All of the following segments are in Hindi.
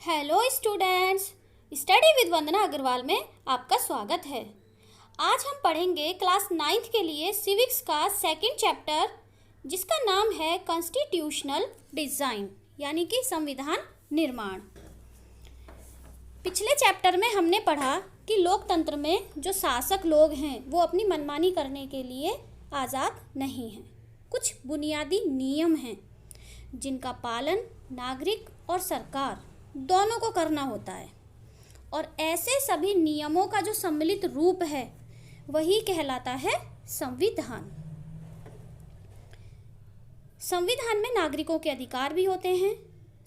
हेलो स्टूडेंट्स, स्टडी विद वंदना अग्रवाल में आपका स्वागत है। आज हम पढ़ेंगे क्लास 9th के लिए सिविक्स का सेकंड चैप्टर, जिसका नाम है कॉन्स्टिट्यूशनल डिज़ाइन यानी कि संविधान निर्माण। पिछले चैप्टर में हमने पढ़ा कि लोकतंत्र में जो शासक लोग हैं वो अपनी मनमानी करने के लिए आज़ाद नहीं हैं। कुछ बुनियादी नियम हैं जिनका पालन नागरिक और सरकार दोनों को करना होता है, और ऐसे सभी नियमों का जो सम्मिलित रूप है वही कहलाता है संविधान। संविधान में नागरिकों के अधिकार भी होते हैं,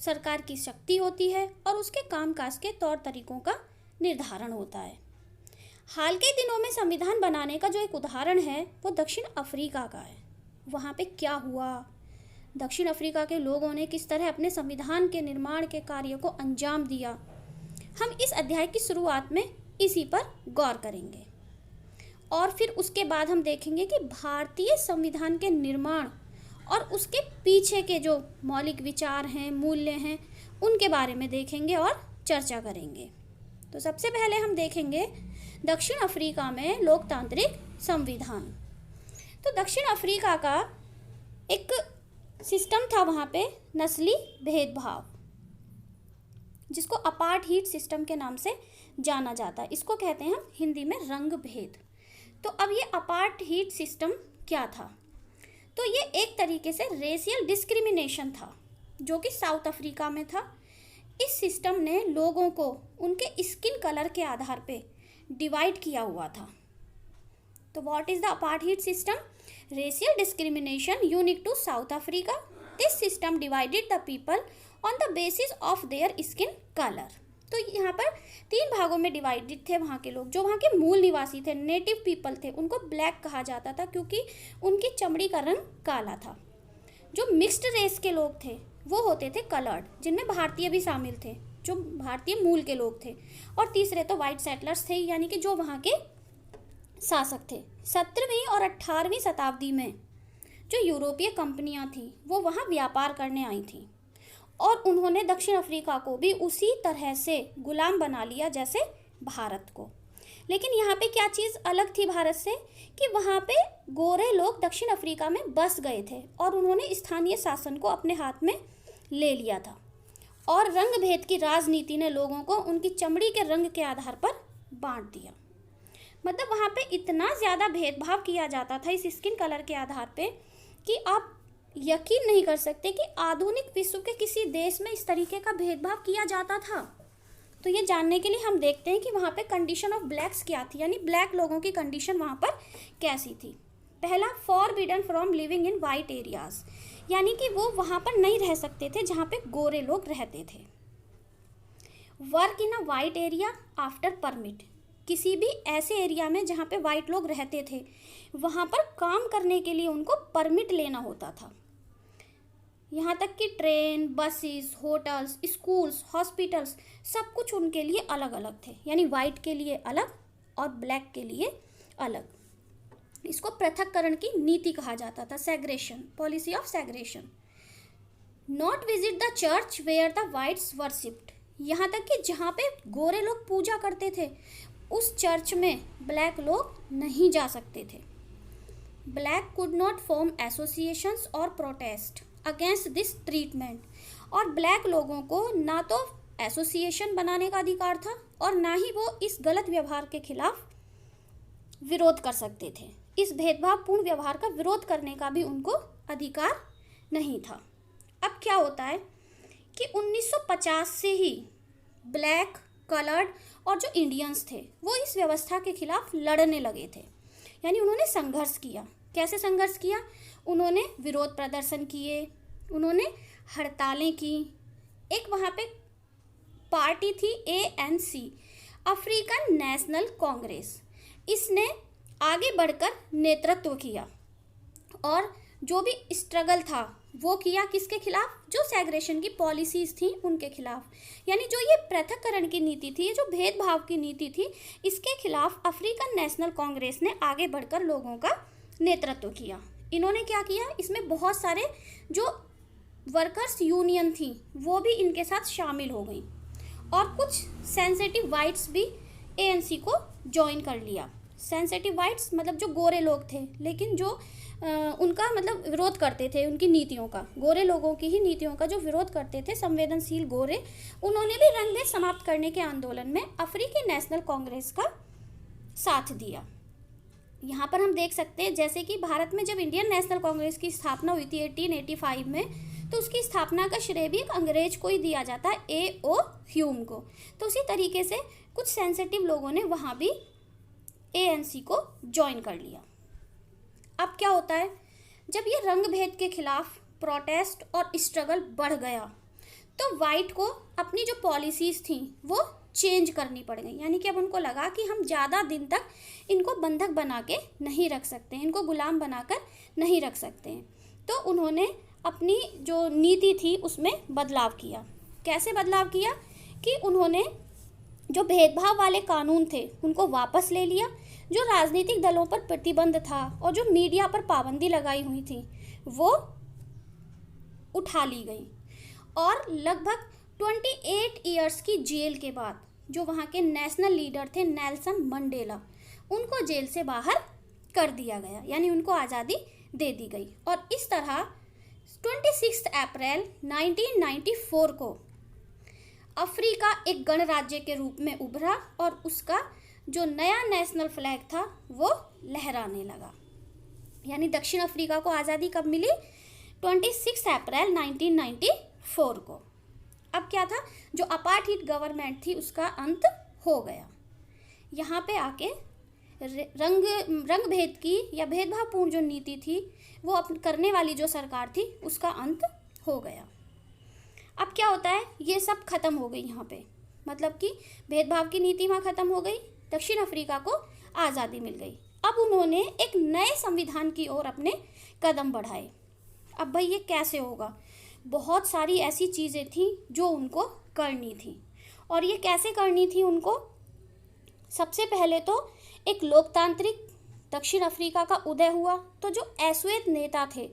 सरकार की शक्ति होती है और उसके कामकाज के तौर तरीकों का निर्धारण होता है। हाल के दिनों में संविधान बनाने का जो एक उदाहरण है वो दक्षिण अफ्रीका का है। वहाँ पे क्या हुआ, दक्षिण अफ्रीका के लोगों ने किस तरह अपने संविधान के निर्माण के कार्य को अंजाम दिया, हम इस अध्याय की शुरुआत में इसी पर गौर करेंगे। और फिर उसके बाद हम देखेंगे कि भारतीय संविधान के निर्माण और उसके पीछे के जो मौलिक विचार हैं, मूल्य हैं, उनके बारे में देखेंगे और चर्चा करेंगे। तो सबसे पहले हम देखेंगे दक्षिण अफ्रीका में लोकतांत्रिक संविधान। तो दक्षिण अफ्रीका का एक सिस्टम था वहाँ पे नस्ली भेदभाव, जिसको अपार्थाइड सिस्टम के नाम से जाना जाता है। इसको कहते हैं हम हिंदी में रंग भेद। तो अब ये अपार्थाइड सिस्टम क्या था? तो ये एक तरीके से रेशियल डिस्क्रिमिनेशन था जो कि साउथ अफ्रीका में था। इस सिस्टम ने लोगों को उनके स्किन कलर के आधार पे डिवाइड किया हुआ था। तो what is the apartheid system? Racial discrimination unique to South Africa. This system divided the people on the basis of their skin color. तो यहाँ पर 3 भागों में डिवाइडेड थे वहाँ के लोग। जो वहाँ के मूल निवासी थे, नेटिव पीपल थे, उनको ब्लैक कहा जाता था क्योंकि उनकी चमड़ी का रंग काला था। जो मिक्स्ड रेस के लोग थे वो होते थे कलर्ड, जिनमें भारतीय भी शामिल थे, जो भारतीय मूल के लोग थे। और तीसरे तो वाइट सेटलर्स थे, यानी कि जो वहाँ के शासक थे। 17वीं और 18वीं शताब्दी में जो यूरोपीय कंपनियां थीं वो वहाँ व्यापार करने आई थीं, और उन्होंने दक्षिण अफ्रीका को भी उसी तरह से गुलाम बना लिया जैसे भारत को। लेकिन यहाँ पे क्या चीज़ अलग थी भारत से कि वहाँ पे गोरे लोग दक्षिण अफ्रीका में बस गए थे और उन्होंने स्थानीय शासन को अपने हाथ में ले लिया था। और रंग भेद की राजनीति ने लोगों को उनकी चमड़ी के रंग के आधार पर बांट दिया। मतलब वहाँ पे इतना ज़्यादा भेदभाव किया जाता था इस स्किन कलर के आधार पे कि आप यकीन नहीं कर सकते कि आधुनिक विश्व के किसी देश में इस तरीके का भेदभाव किया जाता था। तो ये जानने के लिए हम देखते हैं कि वहाँ पे कंडीशन ऑफ ब्लैक्स क्या थी, यानी ब्लैक लोगों की कंडीशन वहाँ पर कैसी थी। पहला, forbidden from living in white areas, यानी कि वो वहाँ पर नहीं रह सकते थे जहाँ पे गोरे लोग रहते थे। Work in a white area after permit, किसी भी ऐसे एरिया में जहाँ पे वाइट लोग रहते थे वहाँ पर काम करने के लिए उनको परमिट लेना होता था। यहाँ तक कि train, buses, hotels, schools, hospitals सब कुछ उनके लिए अलग अलग थे, यानी वाइट के लिए अलग और ब्लैक के लिए अलग। इसको पृथक्करण की नीति कहा जाता था, segregation, policy of segregation. Not visit the church where the whites worshipped, यहाँ तक कि जहाँ पे गोरे लोग पूजा करते थे उस चर्च में ब्लैक लोग नहीं जा सकते थे। Black could not form associations और प्रोटेस्ट अगेंस्ट दिस ट्रीटमेंट, और ब्लैक लोगों को ना तो एसोसिएशन बनाने का अधिकार था और ना ही वो इस गलत व्यवहार के खिलाफ विरोध कर सकते थे। इस भेदभावपूर्ण व्यवहार का विरोध करने का भी उनको अधिकार नहीं था। अब क्या होता है कि 1950 से ही ब्लैक, कलर्ड और जो इंडियंस थे वो इस व्यवस्था के खिलाफ लड़ने लगे थे, यानी उन्होंने संघर्ष किया। कैसे संघर्ष किया? उन्होंने विरोध प्रदर्शन किए, उन्होंने हड़तालें की। एक वहाँ पे पार्टी थी ANC, अफ्रीकन नेशनल कांग्रेस, इसने आगे बढ़कर नेतृत्व किया और जो भी स्ट्रगल था वो किया किसके खिलाफ? जो सेग्रेशन की पॉलिसीज़ थी उनके खिलाफ, यानी जो ये पृथक्करण की नीति थी, ये जो भेदभाव की नीति थी, इसके खिलाफ अफ्रीकन नेशनल कांग्रेस ने आगे बढ़कर लोगों का नेतृत्व किया। इन्होंने क्या किया? इसमें बहुत सारे जो वर्कर्स यूनियन थी वो भी इनके साथ शामिल हो गई और कुछ सेंसिटिव वाइट्स भी एएनसी को ज्वाइन कर लिया। सेंसिटिव वाइट्स मतलब जो गोरे लोग थे, लेकिन जो उनका मतलब विरोध करते थे उनकी नीतियों का, गोरे लोगों की ही नीतियों का जो विरोध करते थे, संवेदनशील गोरे, उन्होंने भी रंगभेद समाप्त करने के आंदोलन में अफ्रीकी नेशनल कांग्रेस का साथ दिया। यहाँ पर हम देख सकते हैं जैसे कि भारत में जब इंडियन नेशनल कांग्रेस की स्थापना हुई थी 1885 में, तो उसकी स्थापना का श्रेय भी एक अंग्रेज को ही दिया जाता है, A.O. ह्यूम को। तो उसी तरीके से कुछ सेंसिटिव लोगों ने वहाँ भी एएनसी को ज्वाइन कर लिया। अब क्या होता है, जब ये रंग भेद के खिलाफ प्रोटेस्ट और स्ट्रगल बढ़ गया तो वाइट को अपनी जो पॉलिसीज़ थी वो चेंज करनी पड़ गई। यानी कि अब उनको लगा कि हम ज़्यादा दिन तक इनको बंधक बना के नहीं रख सकते हैं, इनको गुलाम बनाकर नहीं रख सकते हैं। तो उन्होंने अपनी जो नीति थी उसमें बदलाव किया। कैसे बदलाव किया कि उन्होंने जो भेदभाव वाले कानून थे उनको वापस ले लिया, जो राजनीतिक दलों पर प्रतिबंध था और जो मीडिया पर पाबंदी लगाई हुई थी वो उठा ली गई, और लगभग 28 ईयर्स की जेल के बाद जो वहाँ के नेशनल लीडर थे नेल्सन मंडेला, उनको जेल से बाहर कर दिया गया, यानी उनको आज़ादी दे दी गई। और इस तरह 26 अप्रैल 1994 को अफ्रीका एक गणराज्य के रूप में उभरा और उसका जो नया नेशनल फ्लैग था वो लहराने लगा। यानी दक्षिण अफ्रीका को आज़ादी कब मिली? 26 अप्रैल 1994 को। अब क्या था, जो अपार्टहीड गवर्नमेंट थी उसका अंत हो गया। यहाँ पे आके रंग भेद की या भेदभावपूर्ण जो नीति थी वो करने वाली जो सरकार थी उसका अंत हो गया। अब क्या होता है, ये सब खत्म हो गई यहाँ पे, मतलब कि भेदभाव की नीति वहाँ खत्म हो गई, दक्षिण अफ्रीका को आज़ादी मिल गई। अब उन्होंने एक नए संविधान की ओर अपने कदम बढ़ाए। अब भाई ये कैसे होगा, बहुत सारी ऐसी चीज़ें थी जो उनको करनी थी, और ये कैसे करनी थी उनको? सबसे पहले तो एक लोकतांत्रिक दक्षिण अफ्रीका का उदय हुआ। तो जो अश्वेत नेता थे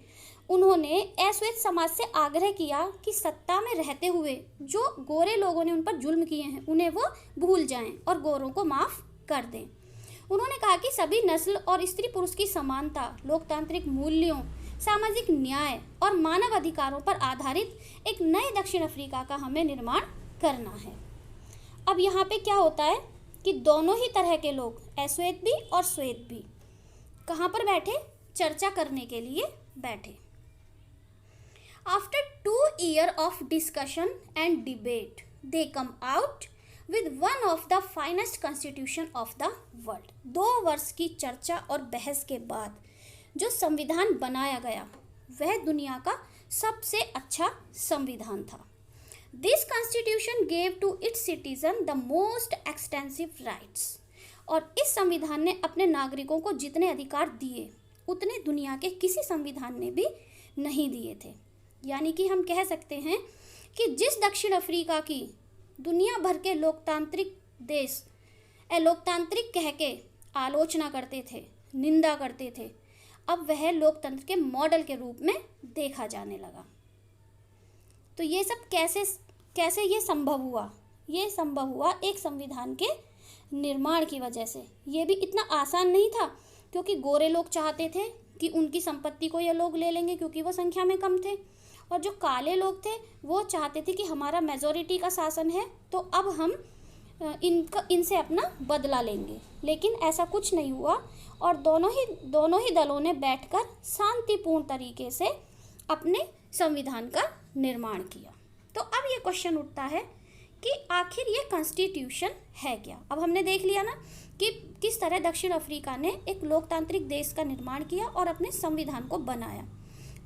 उन्होंने अश्वेत समाज से आग्रह किया कि सत्ता में रहते हुए जो गोरे लोगों ने उन पर जुल्म किए हैं उन्हें वो भूल जाएं और गोरों को माफ़ कर दें। उन्होंने कहा कि सभी नस्ल और स्त्री पुरुष की समानता, लोकतांत्रिक मूल्यों, सामाजिक न्याय और मानव अधिकारों पर आधारित एक नए दक्षिण अफ्रीका का हमें निर्माण करना है। अब यहाँ पे क्या होता है कि दोनों ही तरह के लोग, अश्वेत भी और श्वेत भी, कहाँ पर बैठे? चर्चा करने के लिए बैठे। After 2 years of discussion and debate, they come out with one of the finest constitution of the world. 2 वर्ष की चर्चा और बहस के बाद जो संविधान बनाया गया वह दुनिया का सबसे अच्छा संविधान था। This constitution gave to its citizen the most extensive rights. और इस संविधान ने अपने नागरिकों को जितने अधिकार दिए उतने दुनिया के किसी संविधान ने भी नहीं दिए थे। यानी कि हम कह सकते हैं कि जिस दक्षिण अफ्रीका की दुनिया भर के लोकतांत्रिक देश अलोकतांत्रिक कह के आलोचना करते थे, निंदा करते थे, अब वह लोकतंत्र के मॉडल के रूप में देखा जाने लगा। तो ये सब कैसे ये संभव हुआ? ये संभव हुआ एक संविधान के निर्माण की वजह से। ये भी इतना आसान नहीं था, क्योंकि गोरे लोग चाहते थे कि उनकी संपत्ति को ये लोग ले लेंगे क्योंकि वो संख्या में कम थे, और जो काले लोग थे वो चाहते थे कि हमारा मेजॉरिटी का शासन है तो अब हम इनसे अपना बदला लेंगे। लेकिन ऐसा कुछ नहीं हुआ, और दोनों ही दलों ने बैठकर शांतिपूर्ण तरीके से अपने संविधान का निर्माण किया। तो अब ये क्वेश्चन उठता है कि आखिर ये कॉन्स्टिट्यूशन है क्या? अब हमने देख लिया ना कि किस तरह दक्षिण अफ्रीका ने एक लोकतांत्रिक देश का निर्माण किया और अपने संविधान को बनाया।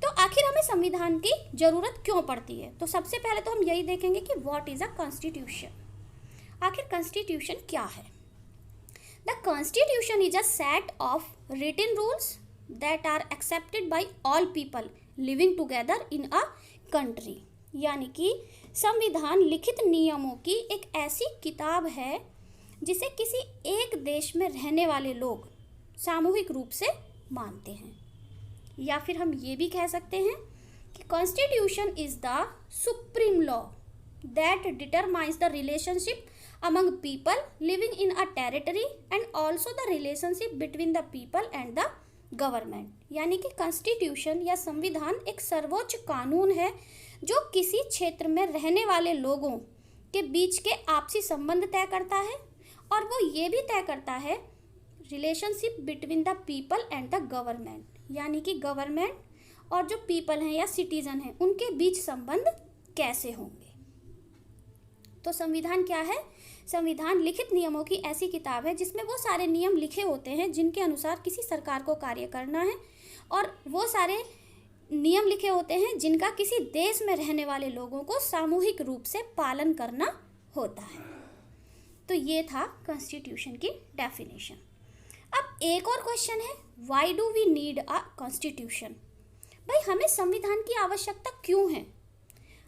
तो आखिर हमें संविधान की ज़रूरत क्यों पड़ती है? तो सबसे पहले तो हम यही देखेंगे कि व्हाट इज़ अ कॉन्स्टिट्यूशन। आखिर कॉन्स्टिट्यूशन क्या है? The constitution is a set of written rules that are accepted by all people living together in a country. यानी कि संविधान लिखित नियमों की एक ऐसी किताब है जिसे किसी एक देश में रहने वाले लोग सामूहिक रूप से मानते हैं। या फिर हम ये भी कह सकते हैं कि constitution is the supreme law that determines the relationship among people living in a territory and also the relationship between the people and the government. यानी कि कॉन्स्टिट्यूशन या संविधान एक सर्वोच्च कानून है जो किसी क्षेत्र में रहने वाले लोगों के बीच के आपसी संबंध तय करता है, और वो ये भी तय करता है relationship between the people and the government, यानी कि गवर्नमेंट और जो पीपल हैं या सिटीजन हैं उनके बीच संबंध कैसे होंगे। तो संविधान क्या है? संविधान लिखित नियमों की ऐसी किताब है जिसमें वो सारे नियम लिखे होते हैं जिनके अनुसार किसी सरकार को कार्य करना है, और वो सारे नियम लिखे होते हैं जिनका किसी देश में रहने वाले लोगों को सामूहिक रूप से पालन करना होता है। तो ये था कॉन्स्टिट्यूशन की डेफिनेशन। अब एक और क्वेश्चन है, why do we need a constitution? भाई हमें संविधान की आवश्यकता क्यों है?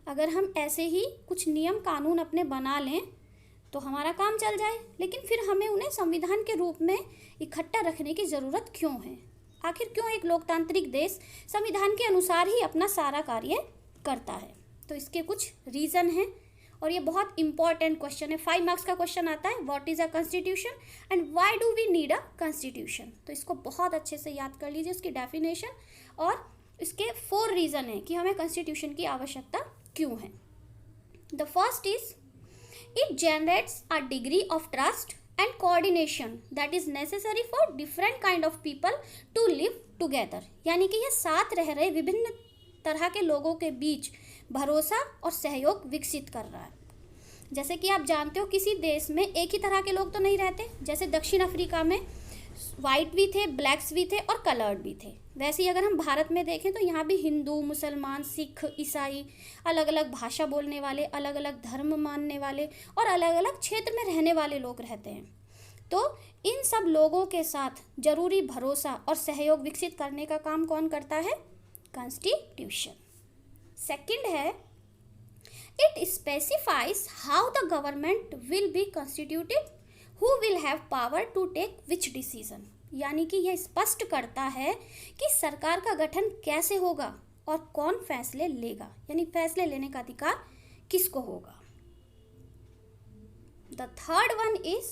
अगर हम ऐसे ही कुछ नियम कानून अपने बना लें तो हमारा काम चल जाए, लेकिन फिर हमें उन्हें संविधान के रूप में इकट्ठा रखने की ज़रूरत क्यों है? आखिर क्यों एक लोकतांत्रिक देश संविधान के अनुसार ही अपना सारा कार्य करता है? तो इसके कुछ रीज़न हैं और ये बहुत इंपॉर्टेंट क्वेश्चन है। 5 मार्क्स का क्वेश्चन आता है, what is a constitution and why do we need a constitution. तो इसको बहुत अच्छे से याद कर लीजिए, उसकी डेफिनेशन और इसके 4 रीज़न हैं कि हमें कॉन्स्टिट्यूशन की आवश्यकता क्यों है। The first is it generates a degree of trust and coordination that is necessary for different kind of people to live together। यानी कि ये साथ रह रहे विभिन्न तरह के लोगों के बीच भरोसा और सहयोग विकसित कर रहा है। जैसे कि आप जानते हो किसी देश में एक ही तरह के लोग तो नहीं रहते, जैसे दक्षिण अफ्रीका में वाइट भी थे, ब्लैक्स भी थे और कलर्ड भी थे। वैसे ही अगर हम भारत में देखें तो यहाँ भी हिंदू, मुसलमान, सिख, ईसाई, अलग अलग भाषा बोलने वाले, अलग अलग धर्म मानने वाले और अलग अलग क्षेत्र में रहने वाले लोग रहते हैं। तो इन सब लोगों के साथ जरूरी भरोसा और सहयोग विकसित करने का काम कौन करता है? कॉन्स्टिट्यूशन। सेकंड है, it specifies how the government will be constituted, who will have power to take which decision. यानी कि यह स्पष्ट करता है कि सरकार का गठन कैसे होगा और कौन फैसले लेगा, यानी फैसले लेने का अधिकार किसको होगा। The third one is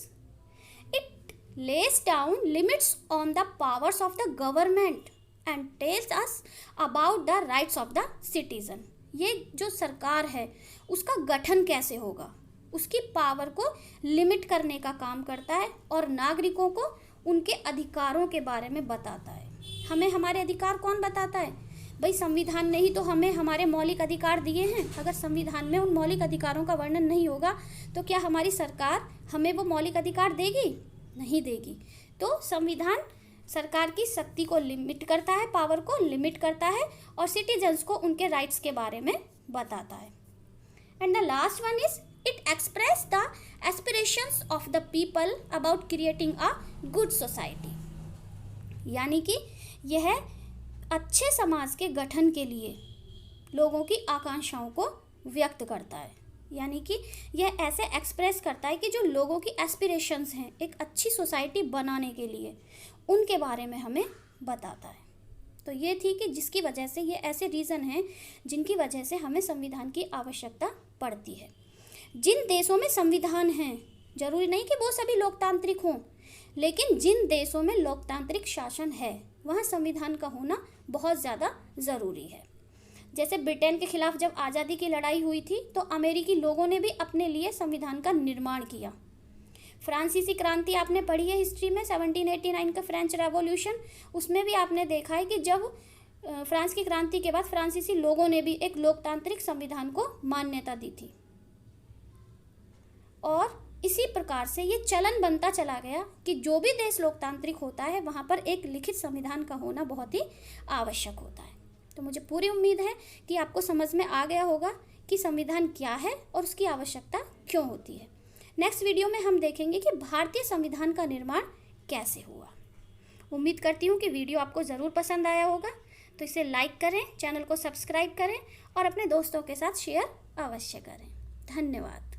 it less down limits on the powers of the government and tells us about the rights of the citizen. ये जो सरकार है उसका गठन कैसे होगा, उसकी पावर को लिमिट करने का काम करता है और नागरिकों को उनके अधिकारों के बारे में बताता है। हमें हमारे अधिकार कौन बताता है? भाई संविधान ने ही तो हमें हमारे मौलिक अधिकार दिए हैं। अगर संविधान में उन मौलिक अधिकारों का वर्णन नहीं होगा तो क्या हमारी सरकार हमें वो मौलिक अधिकार देगी? नहीं देगी। तो संविधान सरकार की शक्ति को लिमिट करता है, पावर को लिमिट करता है और सिटीजन्स को उनके राइट्स के बारे में बताता है। And the last one is it express the aspirations of the people about creating a good society। यानी कि यह अच्छे समाज के गठन के लिए लोगों की आकांक्षाओं को व्यक्त करता है। यानी कि यह ऐसे एक्सप्रेस करता है कि जो लोगों की एस्पिरेशंस हैं एक अच्छी सोसाइटी बनाने के लिए, उनके बारे में हमें बताता है। तो ये थी कि जिसकी वजह से ये ऐसे रीज़न हैं जिनकी वजह से हमें संविधान की आवश्यकता पड़ती है। जिन देशों में संविधान हैं, जरूरी नहीं कि वो सभी लोकतांत्रिक हों, लेकिन जिन देशों में लोकतांत्रिक शासन है वहाँ संविधान का होना बहुत ज़्यादा ज़रूरी है। जैसे ब्रिटेन के खिलाफ जब आज़ादी की लड़ाई हुई थी तो अमेरिकी लोगों ने भी अपने लिए संविधान का निर्माण किया। फ्रांसीसी क्रांति आपने पढ़ी है हिस्ट्री में, 1789 का फ्रेंच रेवोल्यूशन, उसमें भी आपने देखा है कि जब फ्रांस की क्रांति के बाद फ्रांसीसी लोगों ने भी एक लोकतांत्रिक संविधान को मान्यता दी थी। और इसी प्रकार से ये चलन बनता चला गया कि जो भी देश लोकतांत्रिक होता है वहाँ पर एक लिखित संविधान का होना बहुत ही आवश्यक होता है। तो मुझे पूरी उम्मीद है कि आपको समझ में आ गया होगा कि संविधान क्या है और उसकी आवश्यकता क्यों होती है। नेक्स्ट वीडियो में हम देखेंगे कि भारतीय संविधान का निर्माण कैसे हुआ। उम्मीद करती हूँ कि वीडियो आपको ज़रूर पसंद आया होगा, तो इसे लाइक करें, चैनल को सब्सक्राइब करें और अपने दोस्तों के साथ शेयर अवश्य करें। धन्यवाद।